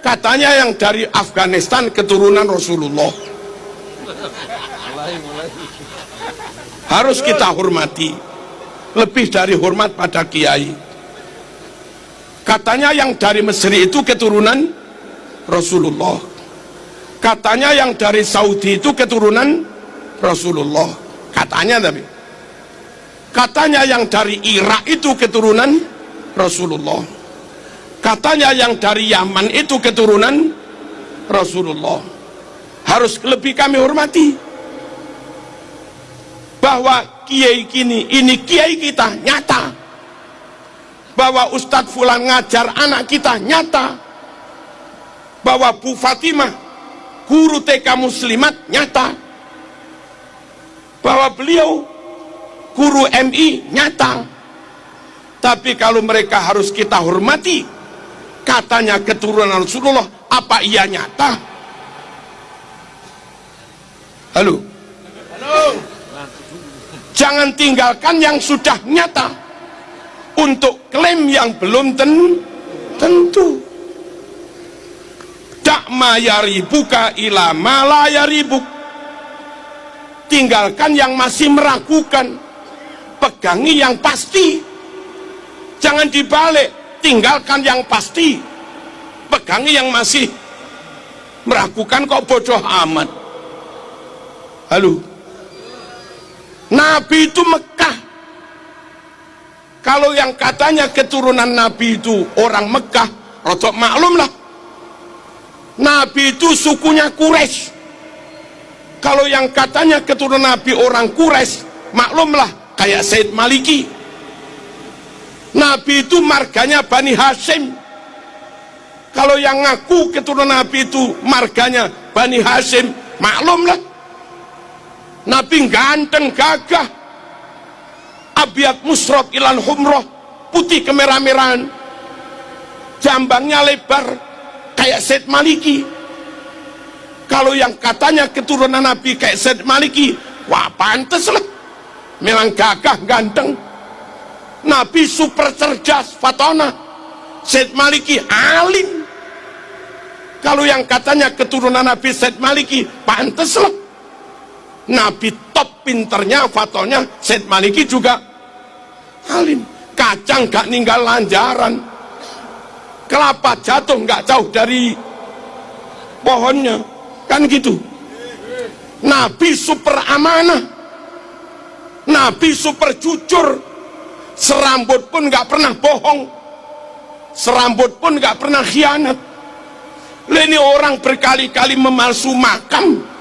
Katanya yang dari Afghanistan keturunan Rasulullah. Harus kita hormati, lebih dari hormat pada kiai. Katanya yang dari Mesir itu keturunan Rasulullah. Katanya yang dari Saudi itu keturunan Rasulullah. Katanya, tapi katanya yang dari Irak itu keturunan Rasulullah. Katanya yang dari Yaman itu keturunan Rasulullah. Harus lebih kami hormati, bahwa kiai ini kiai kita nyata, bahwa Ustadz Fulan ngajar anak kita nyata, bahwa Bu Fatimah guru TK Muslimat nyata, bahwa beliau guru MI nyata. Tapi kalau mereka harus kita hormati, katanya keturunan Rasulullah, apa iya nyata? Halo? Jangan tinggalkan yang sudah nyata untuk klaim yang belum tentu. Dak ma yaribuka ila ma la yaribuk. Tinggalkan yang masih meragukan, pegangi yang pasti. Jangan dibalik, tinggalkan yang pasti, pegangi yang masih meragukan. Kok bodoh amat? Halo? Nabi itu Mekah. Kalau yang katanya keturunan Nabi itu orang Mekah, rotok maklum lah, Nabi itu sukunya Quraisy. Kalau yang katanya keturunan Nabi orang Quraisy, maklumlah kayak Said Maliki. Nabi itu marganya Bani Hashim. Kalau yang ngaku keturunan Nabi itu marganya Bani Hashim, maklumlah Nabi ganteng gagah, abyad musrok ilan humroh, putih kemerah-merahan, jambangnya lebar kayak Said Maliki. Kalau yang katanya keturunan Nabi kayak Said Maliki, wah pantes lah, memang gagah ganteng. Nabi super cerdas fatona, Said Maliki alim. Kalau yang katanya keturunan Nabi Said Maliki, pantes lah, Nabi top pinternya fatonya, Said Maliki juga alim. Kacang gak ninggal lanjaran, kelapa jatuh gak jauh dari pohonnya, kan gitu. Nabi super amanah, Nabi super jujur, serambut pun gak pernah bohong, serambut pun gak pernah khianat. Ini orang berkali-kali memalsu makam,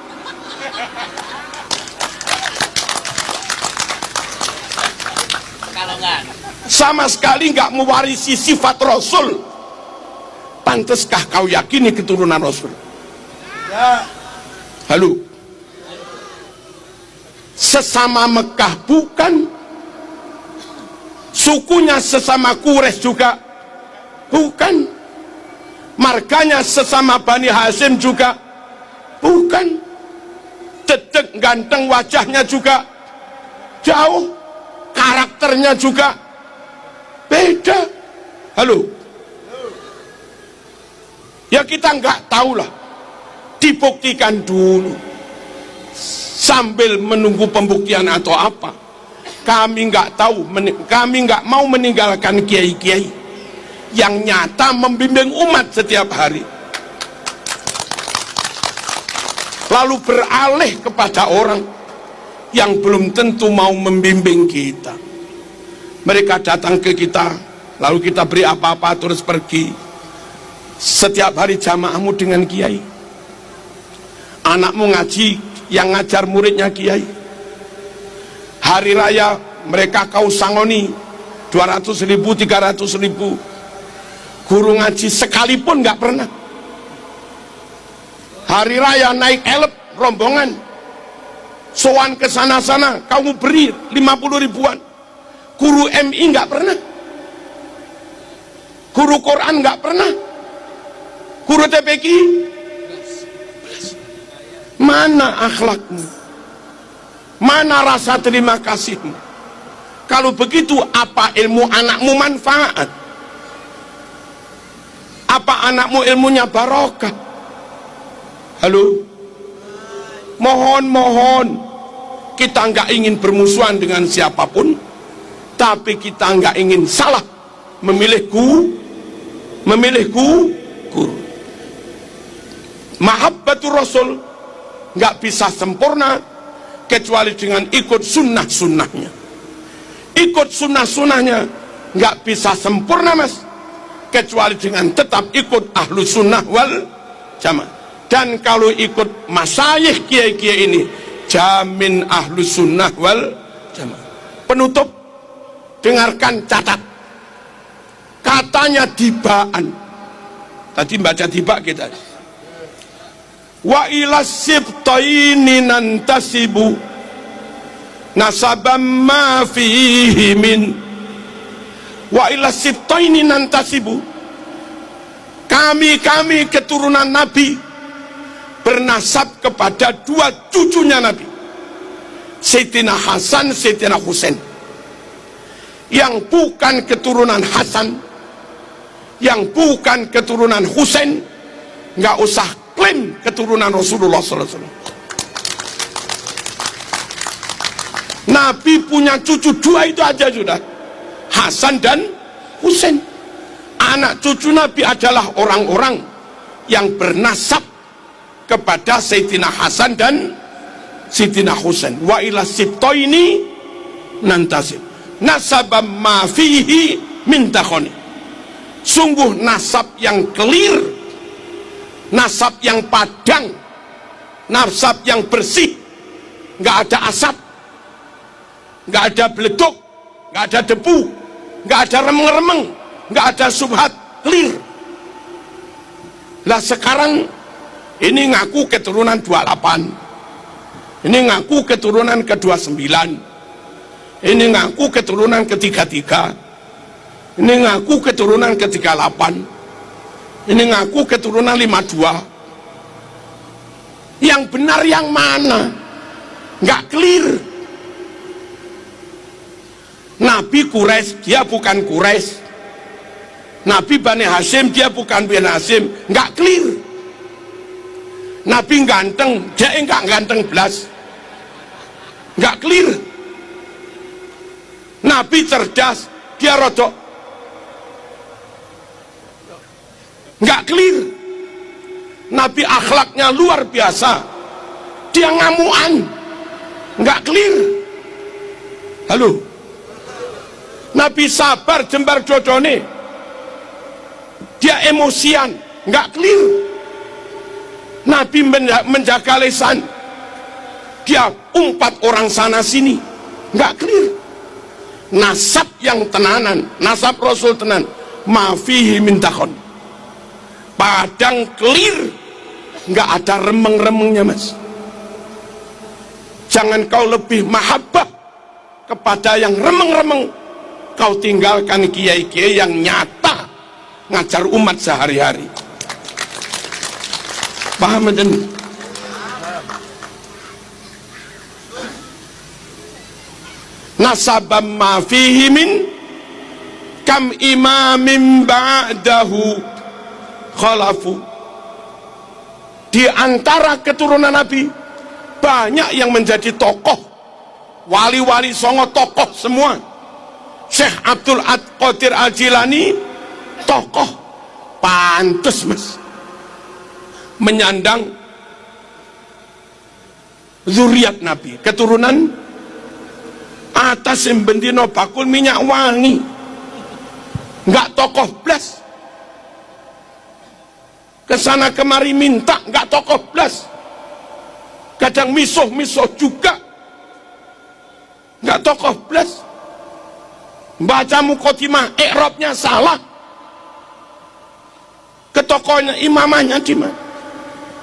sama sekali nggak mewarisi sifat Rasul. Panteskah kau yakini keturunan Rasul? Ya. Halo? Sesama Mekah bukan, sukunya sesama Quraisy juga bukan, marganya sesama Bani Hashim juga bukan, dedek ganteng wajahnya juga jauh, karakternya juga beda. Halo? Ya kita nggak tahu lah, dibuktikan dulu sambil menunggu pembuktian atau apa. Kami nggak tahu, kami nggak mau meninggalkan kiai-kiai yang nyata membimbing umat setiap hari, lalu beralih kepada orang yang belum tentu mau membimbing kita. Mereka datang ke kita, lalu kita beri apa-apa terus pergi. Setiap hari jamaahmu dengan kiai, anakmu ngaji, yang ngajar muridnya kiai. Hari raya mereka kau sangoni 200.000, 300.000. Guru ngaji sekalipun nggak pernah. Hari raya naik elep rombongan, sowan ke sana-sana, kamu beri 50 ribuan. Guru MI nggak pernah, guru Quran nggak pernah, guru TPQ. Mana akhlakmu? Mana rasa terima kasihmu? Kalau begitu, apa ilmu anakmu manfaat? Apa anakmu ilmunya barokah? Halo? Mohon kita nggak ingin bermusuhan dengan siapapun, tapi kita nggak ingin salah memilih guru. Mahabbatur Rasul nggak bisa sempurna kecuali dengan ikut sunnah-sunnahnya. Ikut sunnah-sunnahnya nggak bisa sempurna mas, kecuali dengan tetap ikut ahlu sunnah wal jamaah. Dan kalau ikut masyayikh kiai-kiai ini, jamin ahlu sunnah wal jamaah. Penutup, dengarkan, catat. Katanya Dibaan. Tadi baca Diba kita. Wa ila sibtaini nantasibu nasabam ma fihi min. Wa ila sibtaini nantasibu. Kami keturunan Nabi bernasab kepada dua cucunya Nabi, Sayyidina Hasan, Sayyidina Husain. Yang bukan keturunan Hasan, yang bukan keturunan Husain, nggak usah klaim keturunan Rasulullah SAW. Nabi punya cucu dua itu aja sudah, Hasan dan Husain. Anak cucu Nabi adalah orang-orang yang bernasab kepada Sayyidina Hasan dan Sayyidina Husain. Wa ila sibtaini nantasib nasabam ma fihi min takhoni. Sungguh nasab yang clear, nasab yang padang, nasab yang bersih, nggak ada asap, nggak ada beleduk, nggak ada debu, nggak ada remeng-remeng, nggak ada subhat, clear. Lah sekarang ini ngaku keturunan 28, ini ngaku keturunan ke-29, ini ngaku keturunan ke-33, ini ngaku keturunan ke-38, ini ngaku keturunan 52. Yang benar yang mana? Nggak clear. Nabi Quraisy, dia bukan Quraisy. Nabi Bani Hashim, dia bukan Bani Hashim. Nggak clear. Nabi ganteng, dia enggak ganteng belas, nggak clear. Nabi cerdas, dia rodok, nggak clear. Nabi akhlaknya luar biasa, dia ngamuan, nggak clear. Halo? Nabi sabar jembar dodone, dia emosian, nggak clear. Nabi menjaga lisan, dia umpat orang sana sini, nggak clear. Nasab yang tenanan, nasab Rasul tenan, mafihi min takhon, padang clear, nggak ada remeng-remengnya mas. Jangan kau lebih mahabbah kepada yang remeng-remeng, kau tinggalkan kiai-kiai yang nyata ngajar umat sehari-hari. Paham dan nasabam ma fihi min kam imamin ba'dahu khalafu. Di antara keturunan Nabi banyak yang menjadi tokoh, wali-wali songo tokoh semua. Syekh Abdul Qadir Al-Jilani tokoh, pantes mas menyandang zuriat Nabi, keturunan atas yang bendino bakul minyak wangi, nggak tokoh blas, kesana kemari minta, nggak tokoh blas, kadang misuh juga, nggak tokoh blas, baca mukotimah i'rabnya salah, ke tokohnya imamahnya di mana?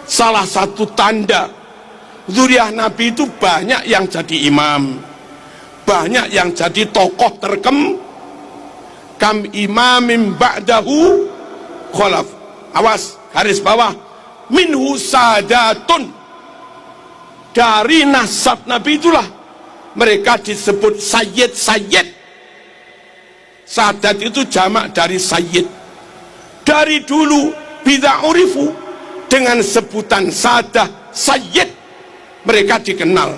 Salah satu tanda zuriat Nabi itu banyak yang jadi imam, banyak yang jadi tokoh kam imamin ba'dahu khalaf. Awas, garis bawah, minhu sadatun, dari nasab Nabi itulah mereka disebut sayyid. Sadat itu jamak dari sayyid, Dari dulu bidza urifu, dengan sebutan Sadah Sayyid mereka dikenal.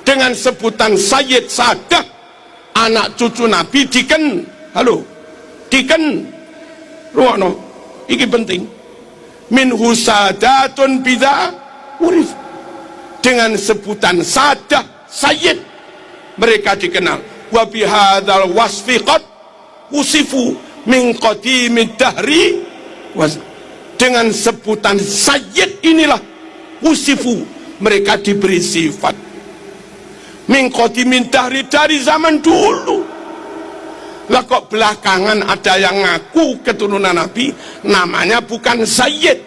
Dengan sebutan Sayyid Sadah, anak cucu Nabi ruwono iki penting. Minhu sadatun bidza urif, dengan sebutan Sadah Sayyid mereka dikenal. Wa bihadzal wasfi qad usifu min qadimid dahri, dengan sebutan Sayyid inilah usifu mereka diberi sifat min qadimid dahri, dari zaman dulu. Lah kok belakangan ada yang ngaku keturunan Nabi, namanya bukan Sayyid,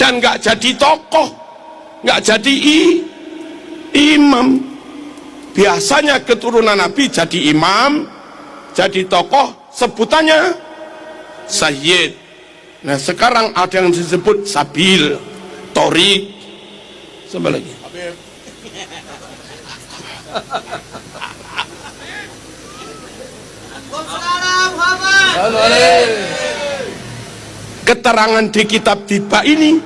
dan nggak jadi tokoh, nggak jadi imam. Biasanya keturunan Nabi jadi imam, jadi tokoh, sebutannya Sayyid. Nah sekarang ada yang disebut Sabil, Torik, sama lagi. Keterangan di kitab Tiba ini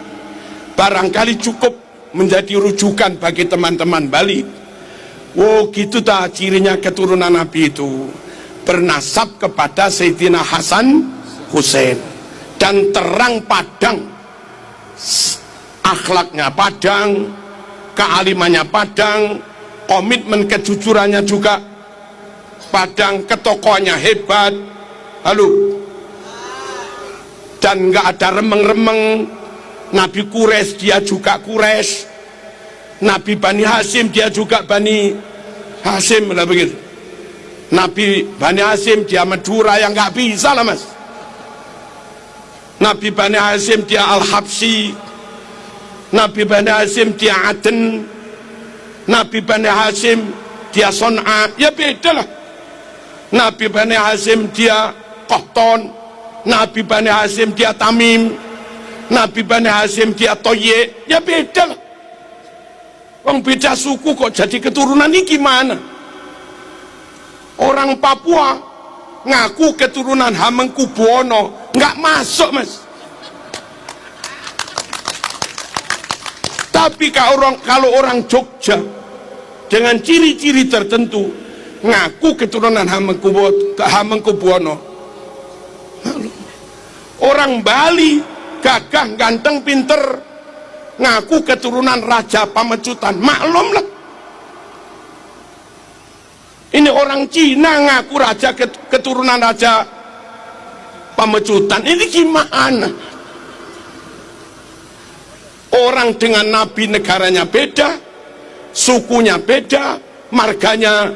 barangkali cukup menjadi rujukan bagi teman-teman Bali. Oh gitu dah cirinya keturunan Nabi itu, bernasab kepada Sayyidina Hasan Hussein, dan terang padang, akhlaknya padang, kealimannya padang, komitmen kejujurannya juga padang, ketokohannya hebat. Dan nggak ada remeng-remeng. Nabi Quraisy dia juga Quraisy, Nabi Bani Hasyim dia juga Bani Hasyim lah begitu. Nabi Bani Hasyim dia Madura, yang nggak bisa lah mas. Nabi Bani Hasyim dia Al-Habsi, Nabi Bani Hasyim dia Aden, Nabi Bani Hasyim dia Son'a, ya beda lah. Nabi Bani Hasyim dia Qahton, Nabi Bani Hasyim dia Tamim, Nabi Bani Hasyim dia Toye, ya beda lah. Orang beda suku kok jadi keturunan ini gimana? Orang Papua ngaku keturunan Hamengkubuwono, nggak masuk mas. Tapi kalau orang Jogja dengan ciri-ciri tertentu ngaku keturunan Hamengkubuwono. Orang Bali gagah, ganteng, pinter, ngaku keturunan Raja Pamecutan, maklumlah. Ini orang Cina ngaku keturunan Raja Pamecutan, ini gimana? Orang dengan Nabi negaranya beda, sukunya beda, marganya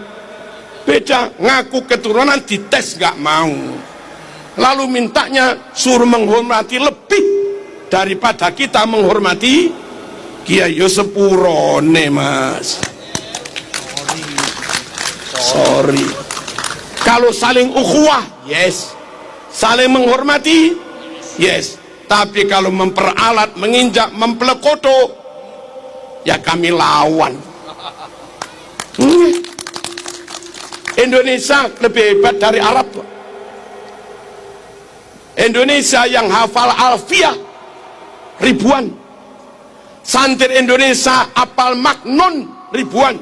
beda, ngaku keturunan, dites gak mau. Lalu mintanya suruh menghormati lebih daripada kita menghormati Kiai. Yo sepurone mas, sorry. Kalau saling ukhuwah, yes. Saling menghormati, yes. Tapi kalau memperalat, menginjak, mempelekoto, ya kami lawan. Indonesia lebih hebat dari Arab. Indonesia yang hafal alfiah ribuan, santri Indonesia hafal maknon ribuan,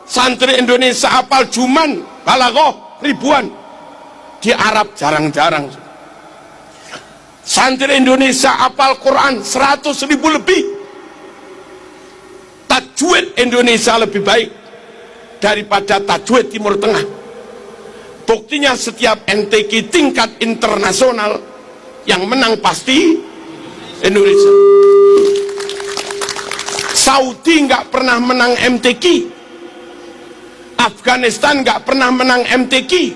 santri Indonesia hafal juman balaghah ribuan. Di Arab jarang-jarang. Santri Indonesia hafal Quran 100.000 lebih. Tajwid Indonesia lebih baik daripada tajwid Timur Tengah. Buktinya setiap MTQ tingkat internasional yang menang pasti Indonesia. Saudi nggak pernah menang MTQ, Afghanistan nggak pernah menang MTQ,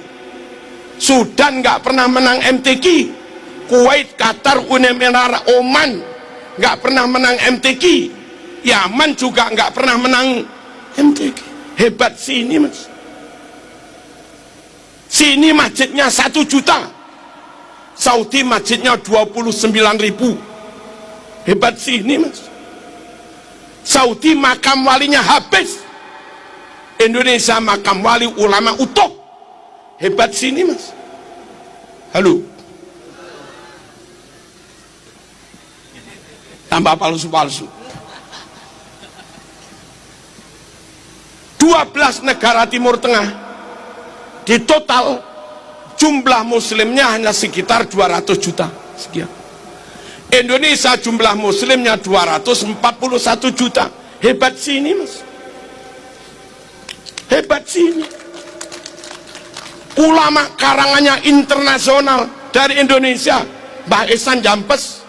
Sudan nggak pernah menang MTQ, Kuwait, Qatar, Uni Emirat, Oman nggak pernah menang MTQ, Yaman juga nggak pernah menang MTQ. Hebat sini mas. Sini masjidnya 1 juta, Saudi masjidnya 29.000. Hebat sini mas. Saudi makam walinya habis, Indonesia makam wali ulama utuh. Hebat sini mas. Halo. Tambah palsu-palsu. 12 negara Timur Tengah, di total jumlah muslimnya hanya sekitar 200 juta sekian. Indonesia jumlah muslimnya 241 juta. Hebat sini, Mas. Hebat sini. Ulama karangannya internasional dari Indonesia, Mbah Ihsan Jampes,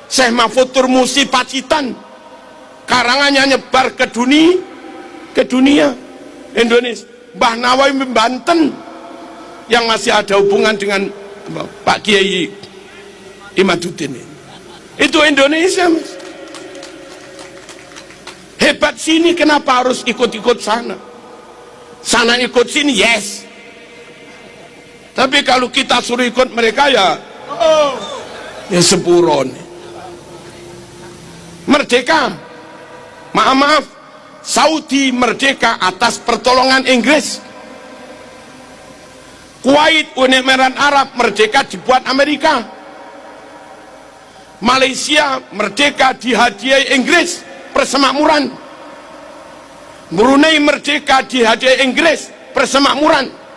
Syekh Mahfud Turmusi Pacitan, karangannya nyebar ke dunia Indonesia. Mbah Nawawi Banten yang masih ada hubungan dengan Pak Kiai Imaduddin, itu Indonesia, Mas. Hebat sini, kenapa harus ikut-ikut sana? Sana ikut sini, yes. Tapi kalau kita suruh ikut mereka ya sepuron. Merdeka, maaf, Saudi merdeka atas pertolongan Inggris. Kuwait, Uni Emirat Arab merdeka dibuat Amerika. Malaysia merdeka dihadiahi Inggris, persemakmuran. Brunei merdeka dihadiahi Inggris, persemakmuran.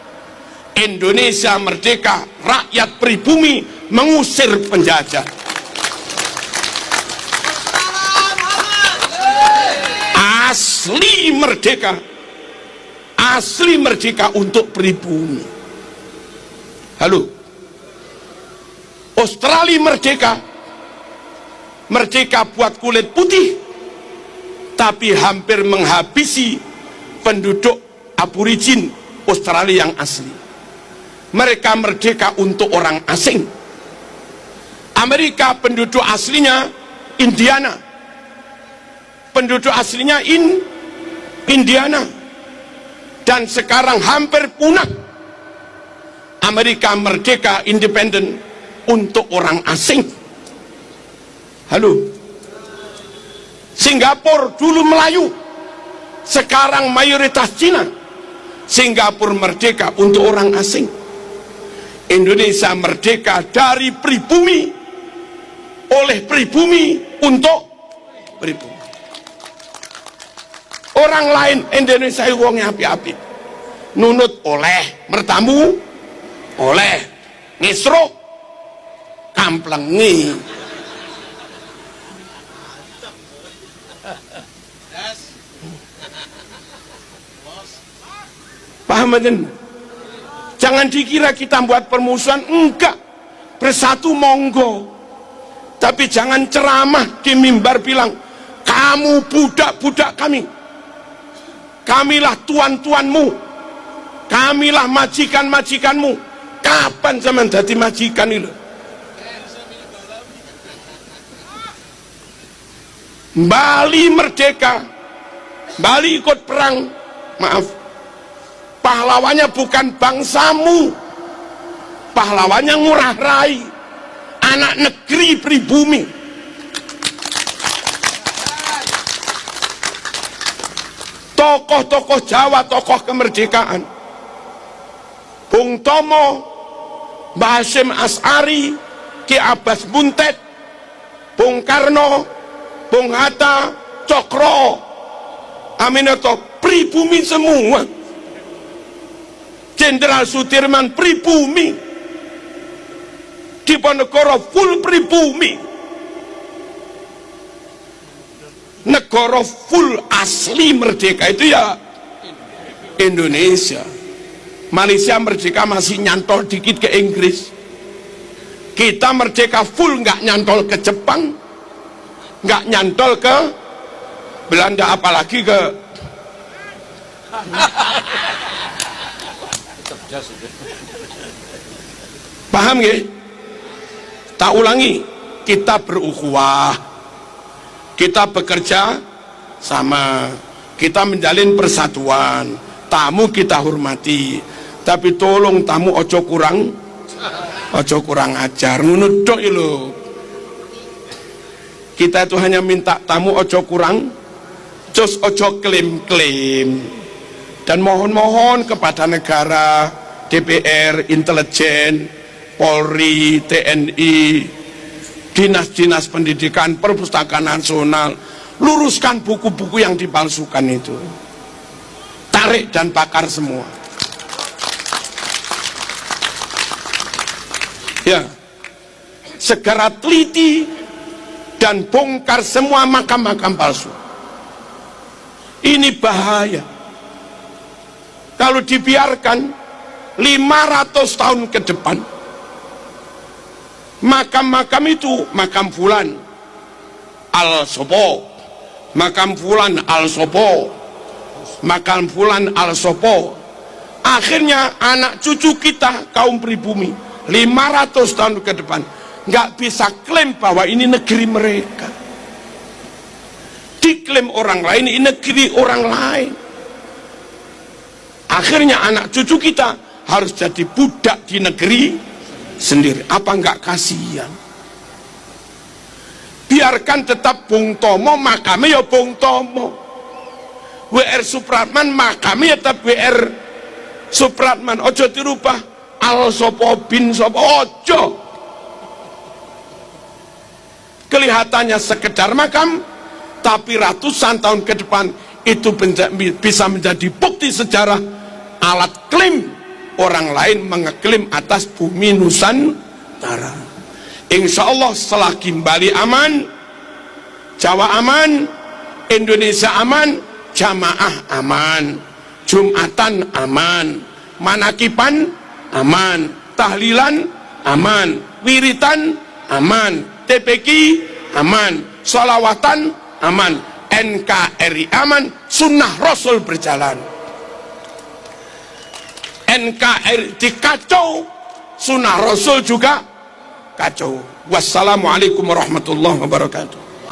Indonesia merdeka, rakyat pribumi mengusir penjajah. Asli merdeka untuk pribumi. Halo. Australia merdeka buat kulit putih, tapi hampir menghabisi penduduk aborigin Australia yang asli. Mereka merdeka untuk orang asing. Amerika penduduk aslinya Indiana, penduduk aslinya Indiana, dan sekarang hampir punah. Amerika merdeka independen untuk orang asing. Halo. Singapura dulu Melayu, sekarang mayoritas Cina. Singapura merdeka untuk orang asing. Indonesia merdeka dari pribumi, oleh pribumi untuk pribumi. Orang lain Indonesia wongnya api-api, nunut oleh, mertamu oleh, ngisro kamplengi. Paham kan? Jangan dikira kita buat permusuhan, enggak. Bersatu monggo. Tapi jangan ceramah di mimbar bilang, kamu budak-budak kami. Kamilah tuan-tuanmu. Kamilah majikan-majikanmu. Kapan zaman jadi majikan itu? Bali merdeka, Bali ikut perang, maaf, pahlawannya bukan bangsamu, pahlawannya Ngurah Rai, anak negeri pribumi. Tokoh-tokoh Jawa, tokoh kemerdekaan, Bung Tomo, Mbah Hasyim As'ari, Ki Abbas Buntet, Bung Karno, Bung Hatta, Cokro, Aminoto, pribumi semua. Jenderal Sudirman pribumi, Diponegoro full pribumi, negara full asli merdeka itu ya Indonesia. Malaysia merdeka masih nyantol dikit ke Inggris. Kita merdeka full, nggak nyantol ke Jepang, nggak nyantol ke Belanda, apalagi ke paham nggih? Tak ulangi, kita berukhuwah, kita bekerja sama, kita menjalin persatuan. Tamu kita hormati, tapi tolong tamu ojo kurang ajar, ngono tok lho. Kita itu hanya minta tamu ojo kurang, cus ojo klaim-klaim, dan mohon-mohon kepada negara, DPR, intelijen, Polri, TNI, dinas-dinas pendidikan, perpustakaan nasional, luruskan buku-buku yang dipalsukan itu, tarik dan bakar semua. Ya, segera teliti dan bongkar semua makam-makam palsu. Ini bahaya. Kalau dibiarkan 500 tahun ke depan, makam-makam itu, makam fulan al-sopo, makam fulan al-sopo, makam fulan al-sopo, akhirnya anak cucu kita kaum pribumi 500 tahun ke depan nggak bisa klaim bahwa ini negeri mereka, diklaim orang lain, ini negeri orang lain. Akhirnya anak cucu kita harus jadi budak di negeri sendiri. Apa enggak kasihan? Biarkan tetap Bung Tomo, makamnya ya Bung Tomo. WR Supratman, makamnya tetap WR Supratman. Ojo dirubah al sopo bin sopo, ojo. Kelihatannya sekedar makam, tapi ratusan tahun ke depan itu bisa menjadi bukti sejarah, alat klaim orang lain mengeklaim atas bumi Nusantara. Insya Allah selagi Bali aman, Jawa aman, Indonesia aman, jamaah aman, Jumatan aman, manakipan aman, tahlilan aman, wiritan aman, TPQ aman, sholawatan aman, NKRI aman, sunnah Rasul berjalan. NKRI dikacau, sunnah Rasul juga kacau. Wassalamualaikum warahmatullahi wabarakatuh.